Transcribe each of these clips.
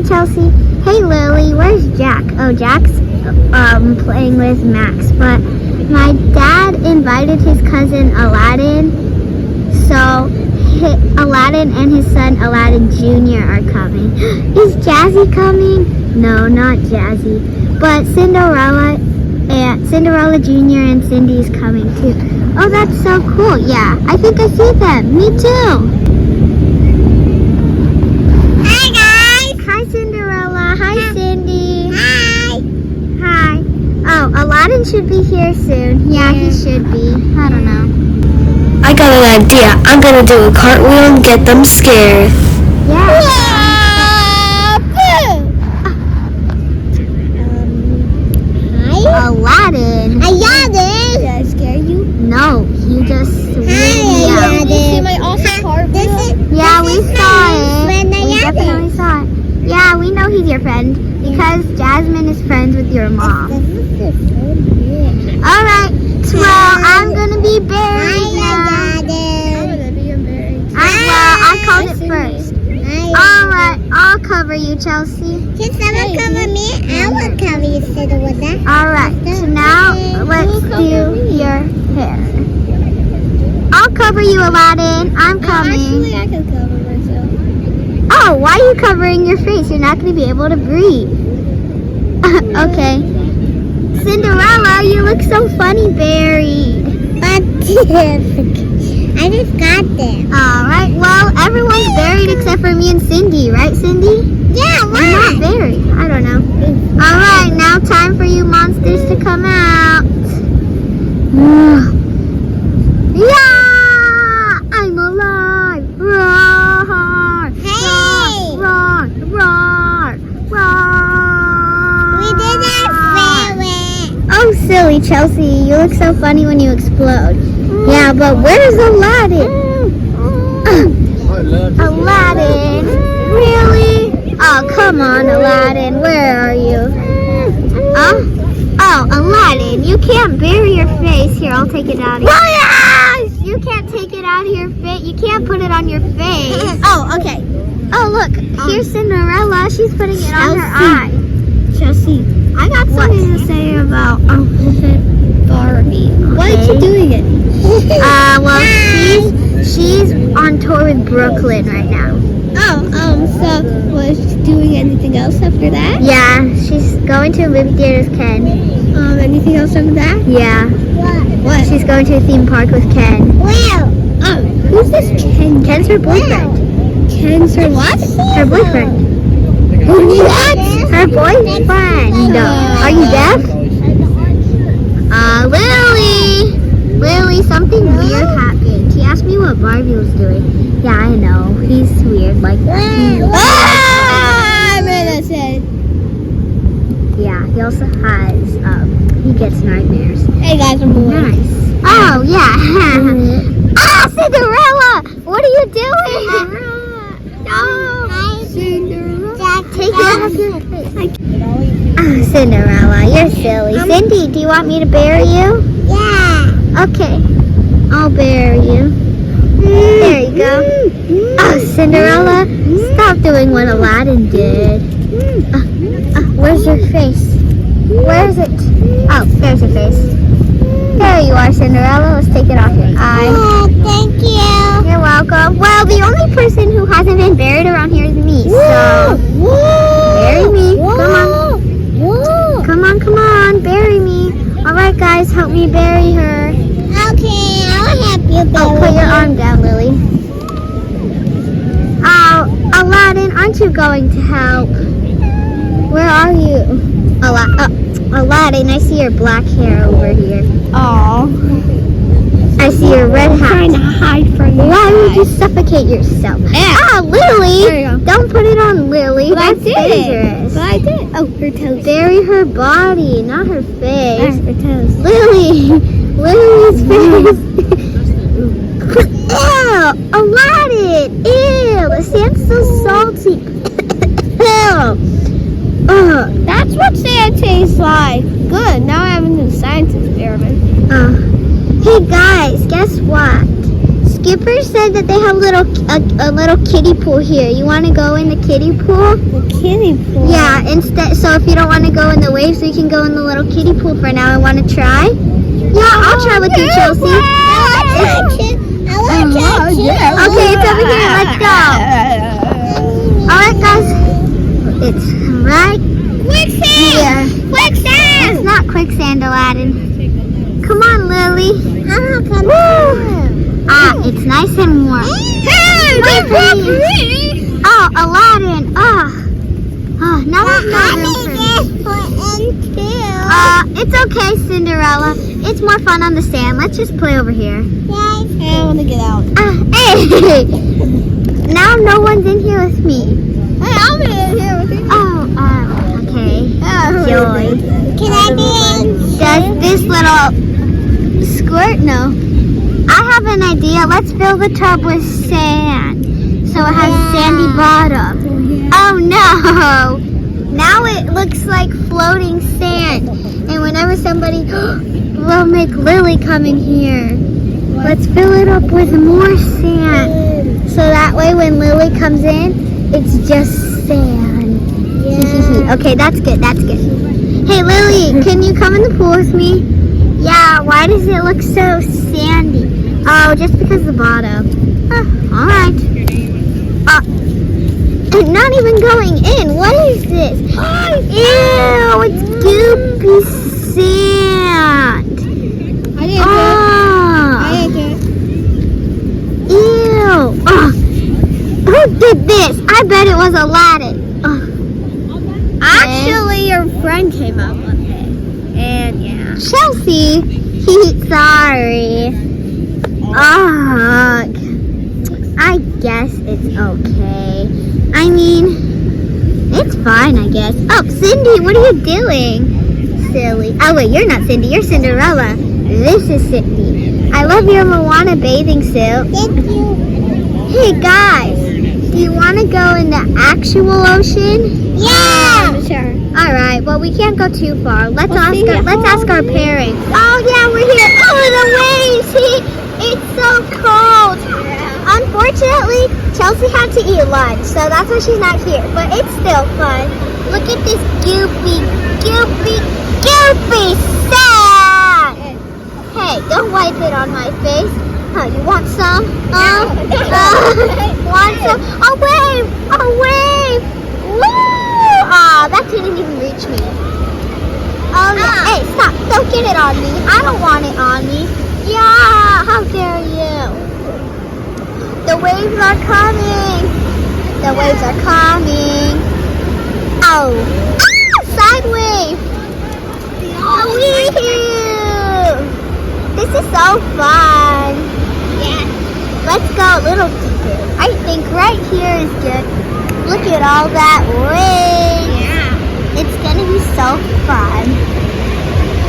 Hey, Chelsea. Hey, Lily. Where's Jack? Oh, Jack's playing with Max. But my dad invited his cousin Aladdin. So Aladdin and his son Aladdin Jr. are coming. Is Jazzy coming? No, not Jazzy. But Cinderella Jr. and Cindy's coming too. Oh, that's so cool. Yeah, I think I see them. Me too. Hi guys. Hi, Cinderella. Hi, Cindy. Hi. Hi. Oh, Aladdin should be here soon. Yeah, he should be. I don't know. I got an idea. I'm gonna do a cartwheel and get them scared. Yeah. Aladdin. Aladdin. Did I scare you? No, you just Hi, yeah. See my awesome cartwheel? Yeah, we saw it. Friend We definitely saw it. Yeah, we know he's your friend because Jasmine is friends with your mom. All right. Well, I'm gonna be buried now. I called it first. All right, I'll cover you, Chelsea. Can someone cover me? I will cover you, Cinderella. All right. So now let's do your hair. I'll cover you, Aladdin. I'm coming. I can cover myself. Oh, why are you covering your face? You're not going to be able to breathe. Okay. Cinderella, you look so funny buried. But I just got them. All right. Well, everyone's buried except for me and Cindy, right, Cindy? Yeah, We're not buried. I don't know. All right. Now time for you monsters to come out. Yeah! I'm alive. Roar! Hey! Roar! Roar! Roar! We did that favorite. Oh, silly Chelsea, you look so funny when you explode. Yeah, but where's Aladdin? Aladdin? Really? Oh, come on, Aladdin. Where are you? Oh, Aladdin, you can't bury your face. Here, I'll take it out of your face. You can't take it out of your face. You can't put it on your face. Oh, okay. Oh, look, here's Cinderella. She's putting it on her eye. Chelsea, I got something to say about Barbie. Why is she doing it? Well, she's on tour with Brooklyn right now. So was she doing anything else after that? Yeah, she's going to a movie theater with Ken. Anything else after that? Yeah, What? she's going to a theme park with Ken. Well, who's this Ken? Ken's her boyfriend. Ken's her what? Her boyfriend. What? Her boyfriend. Are you deaf? Lily, something weird happened. He asked me what Barbie was doing. Yeah, I know. He's weird like that. I'm innocent. Yeah, he also has, he gets nightmares. Hey guys, I'm bored. Nice. Oh, yeah. Ah, Cinderella! What are you doing? No. Cinderella. Take it off your face. Oh, Cinderella, you're silly. Cindy, do you want me to bury you? Yeah. Okay, I'll bury you. There you go. Oh, Cinderella, stop doing what Aladdin did. Where's your face? Where is it? Oh, there's your face. There you are, Cinderella. Let's take it off your eye. Oh, thank you. You're welcome. Well, the only person who hasn't been buried around here is me, so bury me. Come on, bury me. All right, guys, help me bury her. Okay, I'll help you bury Oh, put your her. arm down, Lily. Oh, Aladdin, aren't you going to help? Where are you? Aladdin, I see your black hair over here. Oh, I see your red hat. trying to hide from you. Why would you suffocate yourself? Yeah. Ah, Lily! There you go. Don't put it on Lily. But I That's did dangerous. But I did. Oh, her toes. Bury her body, not her face. Her toes. Lily's face. Ew! Aladdin! Ew! The sand's so salty. Ew! Ugh. That's what sand tastes like. Good. Now I have a new science experiment. Hey guys, guess what? Skipper said that they have a little kiddie pool here. You want to go in the kiddie pool? The kiddie pool. Yeah, instead. So if you don't want to go in the waves, we can go in the little kiddie pool for now. I want to try. Yeah, I'll try with you, Chelsea. I want to try too. Okay, it's over here. Let's go. All right, guys. It's right here. Quicksand! It's not quicksand, Aladdin. Come on, Lily. Ah, it's nice and warm. Wait for me. Oh, Aladdin. Now there's no room for me. It's okay, Cinderella. It's more fun on the sand. Let's just play over here. I want to get out. Hey! Now no one's in here with me. Hey, I'm in here with you. Okay. Joy. Can I be in? Does this little squirt? No. I have an idea. Let's fill the tub with sand. So it has sandy bottom. Oh no! Now it looks like floating sand. And whenever somebody, we'll make Lily come in here. Let's fill it up with more sand. So that way when Lily comes in, it's just sand. Okay, that's good. Hey Lily, can you come in the pool with me? Yeah, why does it look so sandy? Oh, just because the bottom. Alright. Not even going in. What is this? Ew, it's goopy sand. I didn't do it. Ew. Who did this? I bet it was Aladdin. Actually, your friend came up with it. And yeah. Chelsea, sorry. I guess it's okay. I mean, it's fine, I guess. Oh, Cindy, what are you doing? Silly. Oh, wait, you're not Cindy. You're Cinderella. This is Cindy. I love your Moana bathing suit. Thank you. Hey, guys. Do you want to go in the actual ocean? Yeah! Sure. All right. Well, we can't go too far. Let's ask our parents. Oh, Yeah, we're here. Oh, the waves! It's so cold. Unfortunately, Chelsea had to eat lunch, so that's why she's not here. But it's still fun. Look at this goopy sand. Hey, don't wipe it on my face. You want some? Want some? A wave! Woo! That didn't even reach me. Oh, no. Hey, stop. Don't get it on me. I don't want it on me. Yeah, how dare you? The waves are coming. Oh. Side wave. Wee-hoo. This is so fun. Yeah. Let's go a little deeper. I think right here is good. Look at all that waves. Yeah. It's gonna be so fun.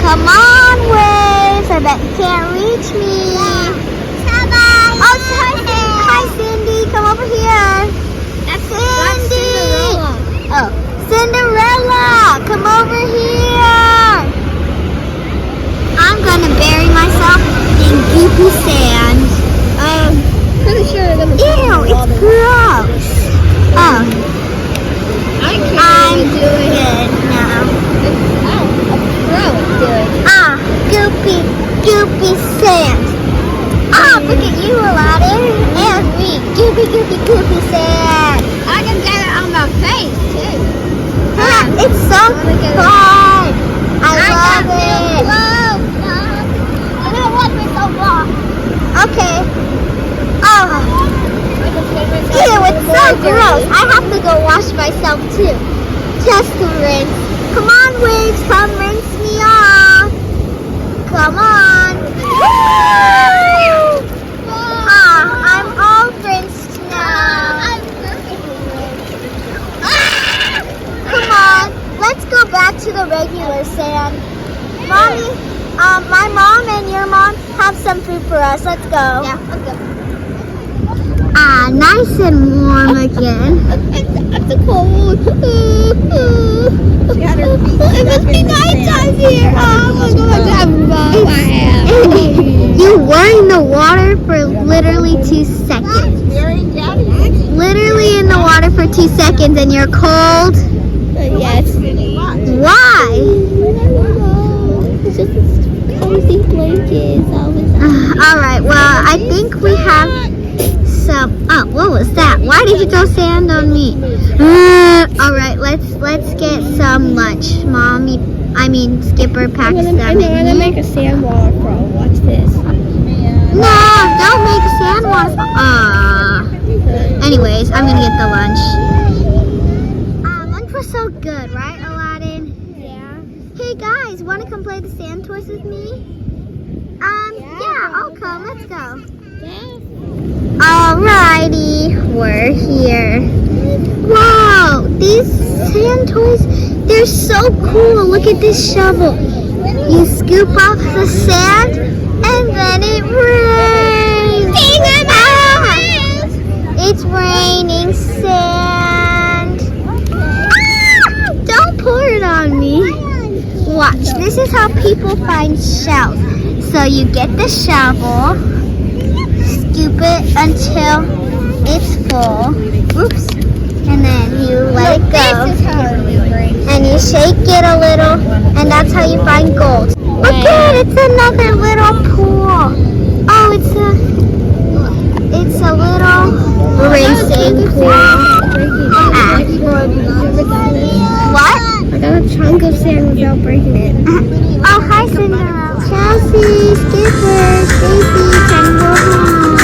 Come on, waves. I bet you can't reach me. Bye-bye. Oh, hi, Cindy. Come over here. That's Cindy. Cinderella. Oh, Cinderella. Come over here. I'm gonna bury myself in goopy sand. Pretty sure they're gonna Ew, it's gross. Oh, I'm good now. Goopy sand. Look at you, Aladdin. And me. Goopy sand. I can get it on my face too. It's so fun. I love it. I don't want me so long. Okay. Ew, it's so gross. I have to go wash myself too. Just to rinse. Come on, waves. Come rinse me off. Come on. Woo! I'm all rinsed now. Come on. Let's go back to the regular sand. Mommy, my mom and your mom have some food for us. Let's go. Yeah, let's go. Nice and warm again. It's cold. It must be nighttime here. Oh, I'm going to go back to You were in the water for literally 2 seconds. Literally in the water for 2 seconds and you're cold. Yes. Why? It's just cozy blankets all the time. Alright, well, I think we have some. Oh, what was that? Why did you throw sand on me? Alright, let's get some lunch. Skipper packed I'm them gonna in make here. a sand wall, bro. Watch this. No, don't make sand walls. Anyways, I'm gonna get the lunch. Lunch was so good, right, Aladdin? Yeah. Hey guys, wanna come play the sand toys with me? Yeah, I'll come. Let's go. Alrighty, we're here. Wow, these sand toys, they're so cool. Look at this shovel. You scoop off the sand and then it rains. It's raining sand. Don't pour it on me. Watch, this is how people find shells. So you get the shovel, scoop it until it's full. Oops. And then you let it go. This is how we break. And you shake it a little, and that's how you find gold. Look at it, it's another little pool. Oh, it's a little racing pool. What? I got a chunk of sand without breaking it. Oh, hi, Cinderella. Chelsea, Skipper, Stacy, can go home.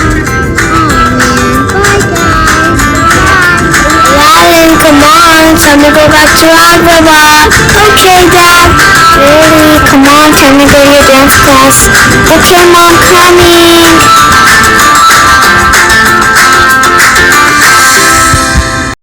Oh, man. Bye, guys. Bye. Aladdin, come on, time to go back to Agrabah. Okay, Dad. Really, come on, time to go to your dance class. Okay, Mom, coming.